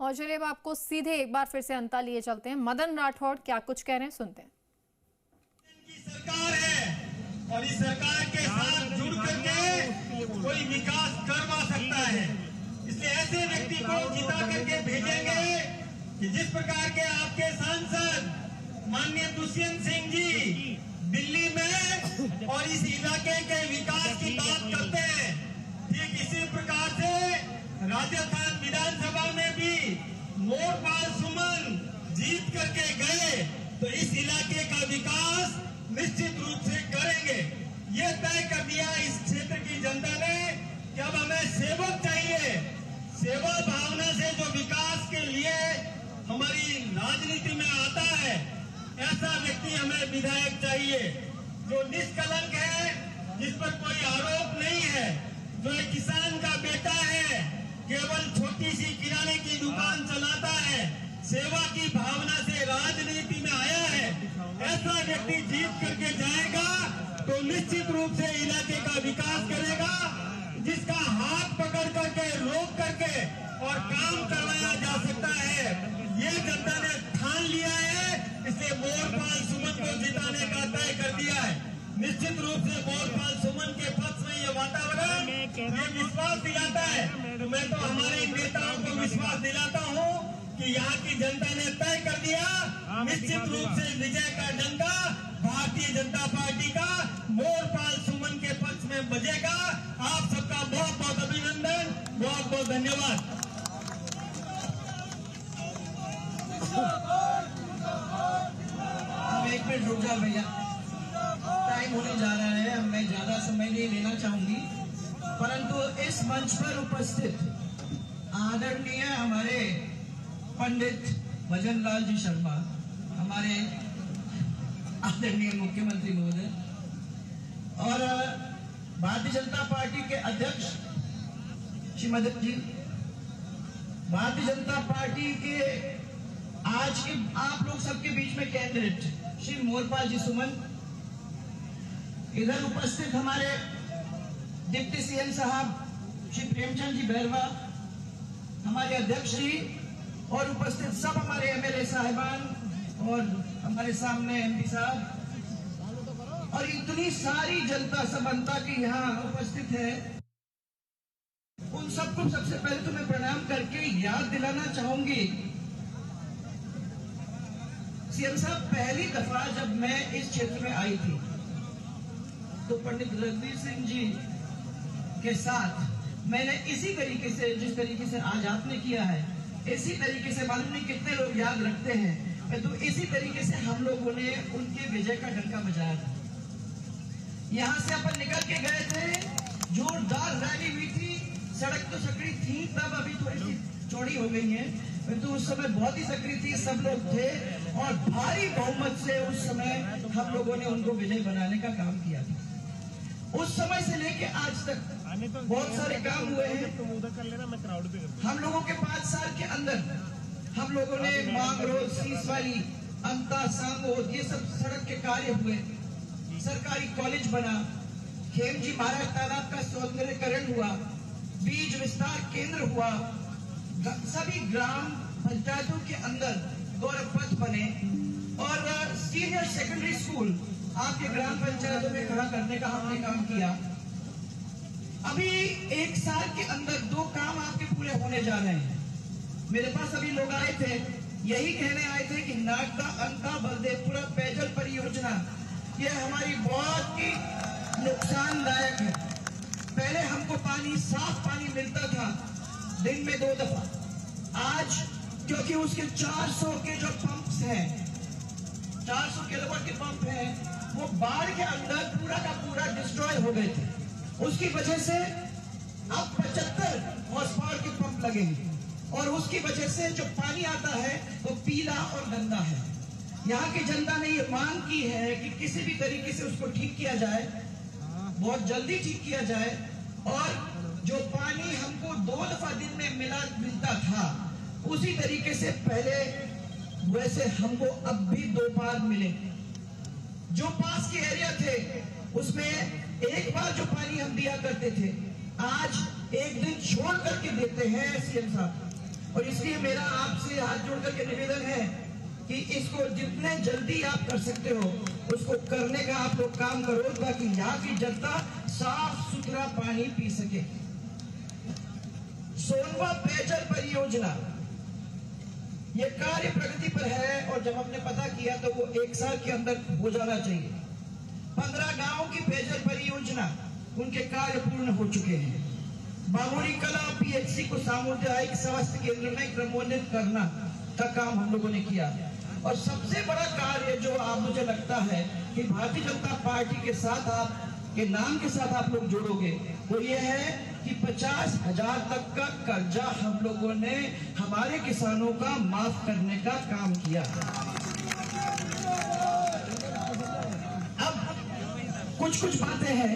और चलिए अब आपको सीधे एक बार फिर से अंता लिए चलते हैं। मदन राठौड़ क्या कुछ कह रहे हैं, सुनते हैं। सरकार है और इस सरकार के साथ जुड़ करके कोई विकास करवा सकता है, इसलिए ऐसे व्यक्ति को जिता करके भेजेंगे कि जिस प्रकार के आपके सांसद माननीय दुष्यंत सिंह जी दिल्ली में और इस इलाके के विकास की बात करते हैं, ठीक इसी प्रकार से राजस्थान विधानसभा में भी मोरपाल सुमन जीत करके गए तो इस इलाके का विकास निश्चित रूप से करेंगे। ये तय कर दिया इस क्षेत्र की जनता ने कि अब हमें सेवक चाहिए। सेवा भावना से जो विकास के लिए हमारी राजनीति में आता है, ऐसा व्यक्ति हमें विधायक चाहिए जो निष्कलंक है, जिस पर कोई आरोप नहीं है, जो एक किसान का बेटा है, केवल छोटी सी किराने की दुकान चलाता है, सेवा की भावना से राजनीति में आया है, ऐसा व्यक्ति जीत करके जाएगा तो निश्चित रूप से इलाके का विकास करेगा। जिसका हाथ पकड़ करके रोक करके और काम करवाया जा सकता है, ये जनता ने ठान लिया है, इसलिए मोरपाल सुमन को जिताने का तय कर दिया है। निश्चित रूप से मोरपाल सुमन के पक्ष में ये वातावरण ये विश्वास दिलाता है, तो मैं तो हमारे नेताओं को विश्वास दिलाता हूँ कि यहाँ की जनता ने तय कर दिया, निश्चित रूप से विजय का डंका भारतीय जनता पार्टी का मोरपाल सुमन के पक्ष में बजेगा। आप सबका बहुत बहुत अभिनंदन, बहुत बहुत धन्यवाद। हम एक मिनट रुक जाओ भैया, टाइम होने जा रहा है, मैं ज्यादा समय नहीं लेना चाहूंगी, परंतु इस मंच पर उपस्थित आदरणीय हमारे पंडित भजन लाल जी शर्मा, हमारे आदरणीय मुख्यमंत्री महोदय और भारतीय जनता पार्टी के अध्यक्ष श्री मदन जी, भारतीय जनता पार्टी के आज के आप लोग सबके बीच में कैंडिडेट श्री मोरपाल जी सुमन, इधर उपस्थित हमारे डिप्टी सीएम साहब श्री प्रेमचंद जी बैरवा, हमारे अध्यक्ष जी और उपस्थित सब हमारे एमएलए साहिबान और हमारे सामने एमपी साहब और इतनी सारी जनता सबंता की यहाँ उपस्थित है, उन सबको सबसे पहले तो मैं प्रणाम करके याद दिलाना चाहूंगी। सीएम साहब, पहली दफा जब मैं इस क्षेत्र में आई थी तो पंडित रघुवीर सिंह जी के साथ मैंने इसी तरीके से, जिस तरीके से आज आपने किया है, इसी तरीके से, मालूम नहीं कितने लोग याद रखते हैं, तो इसी तरीके से हम लोगों ने उनके विजय का डंका बजाया था। यहाँ से अपन निकल के गए थे, जोरदार रैली हुई थी, सड़क तो सकड़ी थी तब, अभी थोड़ी सी चौड़ी हो गई है, तो उस समय बहुत ही सकड़ी थी, सब लोग थे और भारी बहुमत से उस समय हम लोगों ने उनको विजय बनाने का काम किया था। उस समय से लेके आज तक बहुत सारे काम हुए हैं। हम लोगों के 5 साल के अंदर हम लोगों ने मांग रोड, सीसवाई, अंता, सांगोद, ये सब सड़क के कार्य हुए, सरकारी कॉलेज बना, खेमजी महाराज तालाब का सौंदर्यीकरण हुआ, बीज विस्तार केंद्र हुआ, सभी ग्राम पंचायतों के अंदर गौरव पथ बने और सीनियर सेकेंडरी स्कूल आपके ग्राम पंचायतों में खड़ा करने का हमने काम किया। अभी 1 साल के अंदर 2 काम आपके पूरे होने जा रहे हैं। मेरे पास अभी लोग आए थे, यही कहने आए थे कि नागदा अंका बलदेवपुरा पेयजल परियोजना ये हमारी बहुत ही नुकसानदायक है। पहले हमको पानी, साफ पानी मिलता था दिन में 2 दफा, आज क्योंकि उसके 400 के जो पंप्स हैं, 400 किलोवाट के पंप हैं, वो बाढ़ के अंदर पूरा का पूरा डिस्ट्रॉय हो गए थे। उसकी वजह से अब 75 हॉर्स पावर के पंप लगेंगे और उसकी वजह से जो पानी आता है वो पीला और गंदा है। यहाँ की जनता ने ये मांग की है कि किसी भी तरीके से उसको ठीक किया जाए, बहुत जल्दी ठीक किया जाए और जो पानी हमको 2 दफा दिन में मिलता था, उसी तरीके से पहले वैसे हमको अब भी 2 बार मिले। जो पास के एरिया थे उसमें एक बार जो पानी हम दिया करते थे, आज एक दिन छोड़ करके देते हैं सीएम साहब। और इसलिए मेरा आपसे हाथ जोड़ करके निवेदन है कि इसको जितने जल्दी आप कर सकते हो उसको करने का आप लोग काम करो, ताकि यहाँ की जनता साफ सुथरा पानी पी सके। सोनवा पेयजल परियोजना ये कार्य प्रगति पर है, और जब हमने पता किया तो वो 1 साल के अंदर हो जाना चाहिए। 15 गांवों की पेयजल परियोजना उनके कार्य पूर्ण हो चुके हैं। बामुरी कला पीएचसी को सामुदायिक स्वास्थ्य केंद्र में क्रमोन्नत करना का काम हम लोगों ने किया। और सबसे बड़ा कार्य जो आप मुझे लगता है कि भारतीय जनता पार्टी के साथ आप के नाम के साथ आप लोग जोड़ोगे, वो ये है कि 50,000 तक का कर्जा हम लोगों ने हमारे किसानों का माफ करने का काम किया। अब कुछ बातें हैं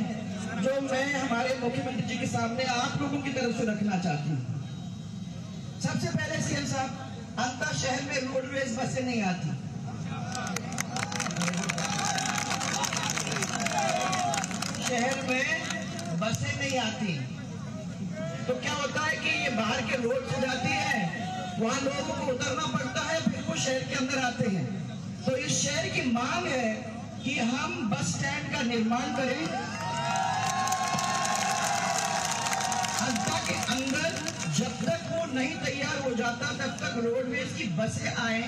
जो मैं हमारे मुख्यमंत्री जी के सामने आप लोगों की तरफ से रखना चाहती हूँ। सबसे पहले सीएम साहब, अंतर शहर में रोडवेज बसें नहीं आती। शहर में बसें नहीं आती तो क्या होता है कि ये बाहर के रोड से जाती है, वहां लोगों को उतरना पड़ता है, फिर वो शहर के अंदर आते हैं। तो इस शहर की मांग है कि हम बस स्टैंड का निर्माण करें अंतर के अंदर। जब तक वो नहीं तैयार हो जाता तब तक रोडवेज की बसें आए,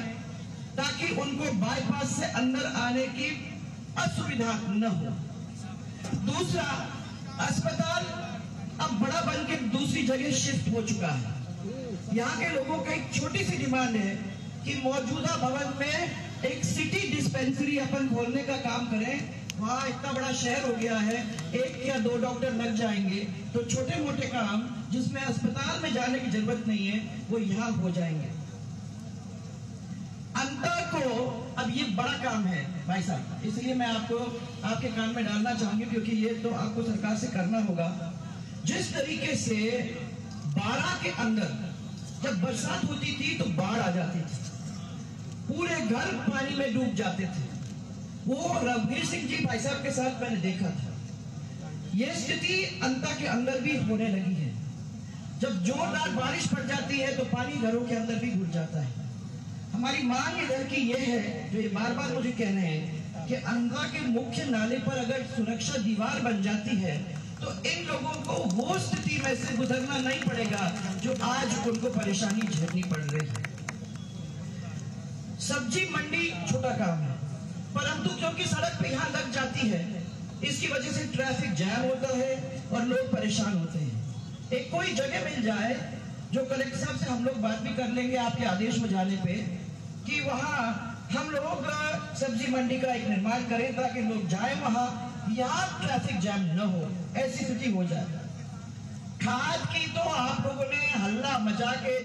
ताकि उनको बाईपास से अंदर आने की असुविधा न हो। दूसरा, अस्पताल अब बड़ा बन के दूसरी जगह शिफ्ट हो चुका है। यहाँ के लोगों की एक छोटी सी डिमांड है कि मौजूदा भवन में एक सिटी डिस्पेंसरी अपन खोलने का काम करें। वहाँ इतना बड़ा शहर हो गया है, 1 या 2 डॉक्टर लग जाएंगे, तो छोटे मोटे काम जिसमें अस्पताल में जाने की जरूरत नहीं है वो यहाँ हो जाएंगे। अंतर को अब ये बड़ा काम है भाई साहब, इसलिए मैं आपको आपके कान में डालना चाहूंगी, क्योंकि ये तो आपको सरकार से करना होगा। जिस तरीके से 12 के अंदर जब बरसात होती थी तो बाढ़ आ जाती थी, पूरे घर पानी में डूब जाते थे, वो रघुवीर सिंह जी भाई साहब के साथ मैंने देखा था। ये स्थिति अंता के अंदर भी होने लगी है। जब जोरदार बारिश पड़ जाती है तो पानी घरों के अंदर भी घुस जाता है। हमारी मांग इधर की ये है, जो ये बार बार मुझे कहने हैं, कि अंधा के मुख्य नाले पर अगर सुरक्षा दीवार बन जाती है तो इन लोगों को वो स्थिति में से गुजरना नहीं पड़ेगा जो आज उनको परेशानी झेलनी पड़ रही है। सब्जी मंडी छोटा काम है, परंतु क्योंकि सड़क पे यहाँ लग जाती है, इसकी वजह से ट्रैफिक जैम होता है और लोग परेशान होते हैं। एक कोई जगह मिल जाए, जो कलेक्टर साहब से हम लोग बात भी कर लेंगे आपके आदेश में जाने पे, कि वहाँ हम लोग सब्जी मंडी का एक निर्माण करें, ताकि लोग जाए वहाँ, यहाँ ट्रैफिक जैम न हो, ऐसी स्थिति हो जाए। खाद की तो आप लोगों ने हल्ला मचा के